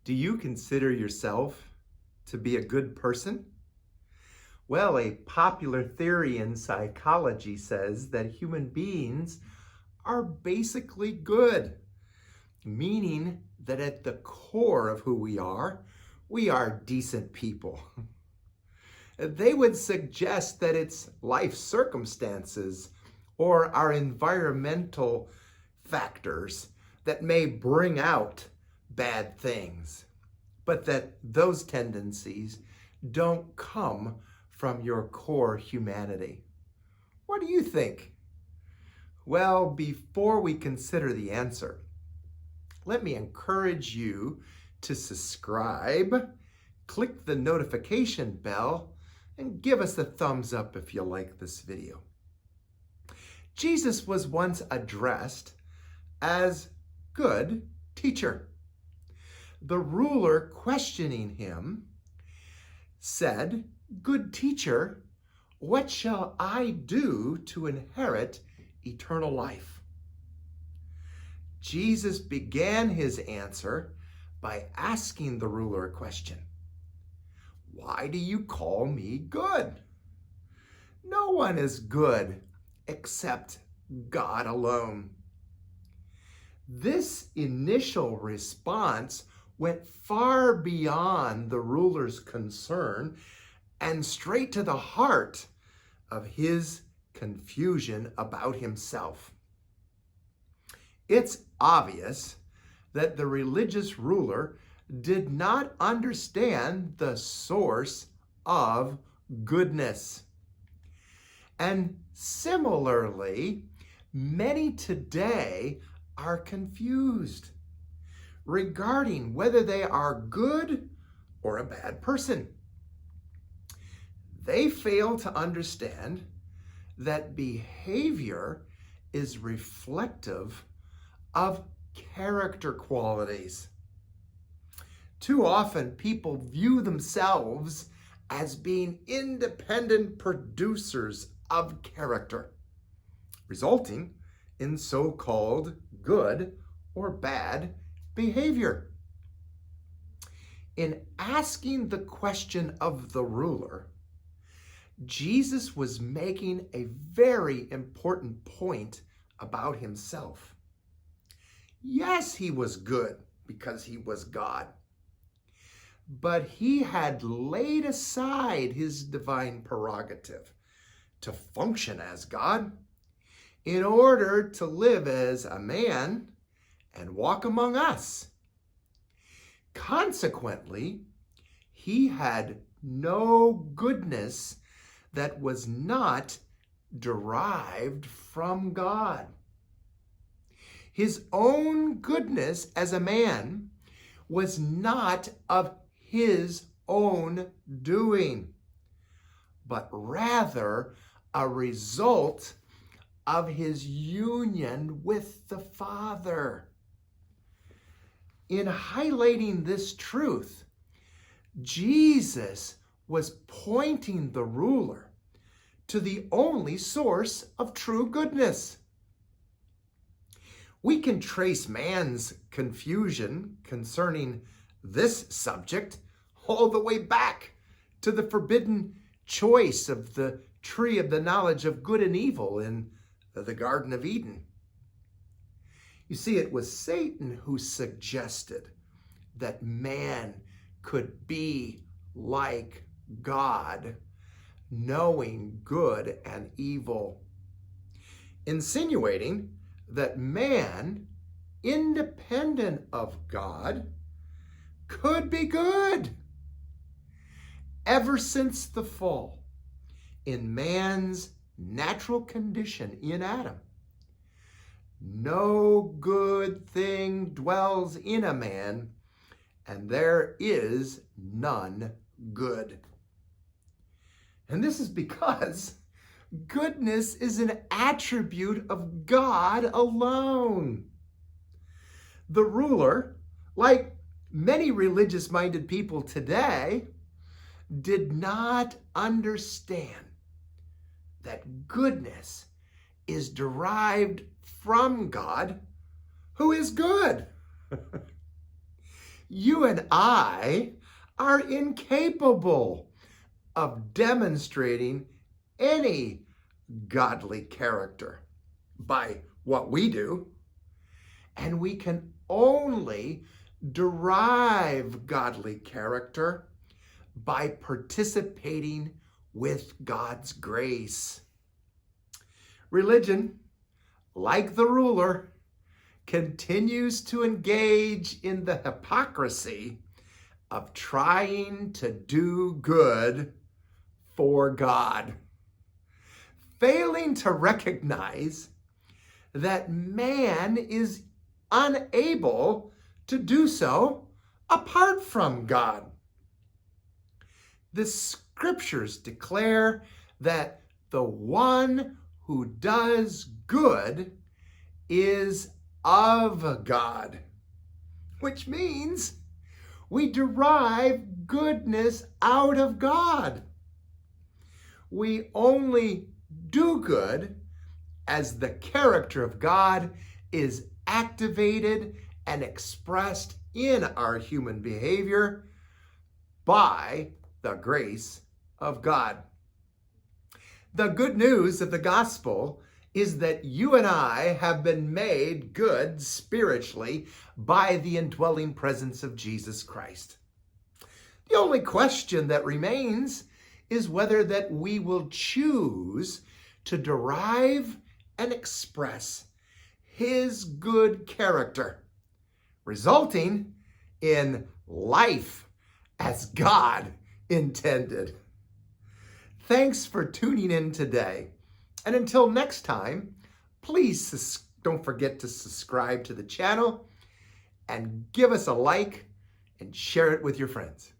Do you consider yourself to be a good person? Well, a popular theory in psychology says that human beings are basically good, meaning that at the core of who we are decent people. They would suggest that it's life circumstances or our environmental factors that may bring out bad things, but that those tendencies don't come from your core humanity. What do you think? Well, before we consider the answer, let me encourage you to subscribe, click the notification bell, and give us a thumbs up if you like this video. Jesus was once addressed as good teacher. The ruler questioning him said, "Good teacher, what shall I do to inherit eternal life?" Jesus began his answer by asking the ruler a question. "Why do you call me good? No one is good except God alone." This initial response went far beyond the ruler's concern and straight to the heart of his confusion about himself. It's obvious that the religious ruler did not understand the source of goodness. And similarly, many today are confused regarding whether they are good or a bad person. They fail to understand that behavior is reflective of character qualities. Too often, people view themselves as being independent producers of character, resulting in so-called good or bad behavior. In asking the question of the ruler, Jesus was making a very important point about himself. Yes, he was good because he was God, but he had laid aside his divine prerogative to function as God in order to live as a man and walk among us. Consequently, he had no goodness that was not derived from God. His own goodness as a man was not of his own doing, but rather a result of his union with the Father. In highlighting this truth, Jesus was pointing the ruler to the only source of true goodness. We can trace man's confusion concerning this subject all the way back to the forbidden choice of the tree of the knowledge of good and evil in the Garden of Eden. You see, it was Satan who suggested that man could be like God, knowing good and evil, insinuating that man, independent of God, could be good. Ever since the fall, in man's natural condition in Adam, no good thing dwells in a man, and there is none good. And this is because goodness is an attribute of God alone. The ruler, like many religious-minded people today, did not understand that goodness is derived from God, who is good. You and I are incapable of demonstrating any godly character by what we do, and we can only derive godly character by participating with God's grace. Religion, like the ruler, continues to engage in the hypocrisy of trying to do good for God, failing to recognize that man is unable to do so apart from God. The scriptures declare that the one who does good is of God, which means we derive goodness out of God. We only do good as the character of God is activated and expressed in our human behavior by the grace of God. The good news of the gospel is that you and I have been made good spiritually by the indwelling presence of Jesus Christ. The only question that remains is whether that we will choose to derive and express his good character, resulting in life as God intended. Thanks for tuning in today. And until next time, please don't forget to subscribe to the channel and give us a like and share it with your friends.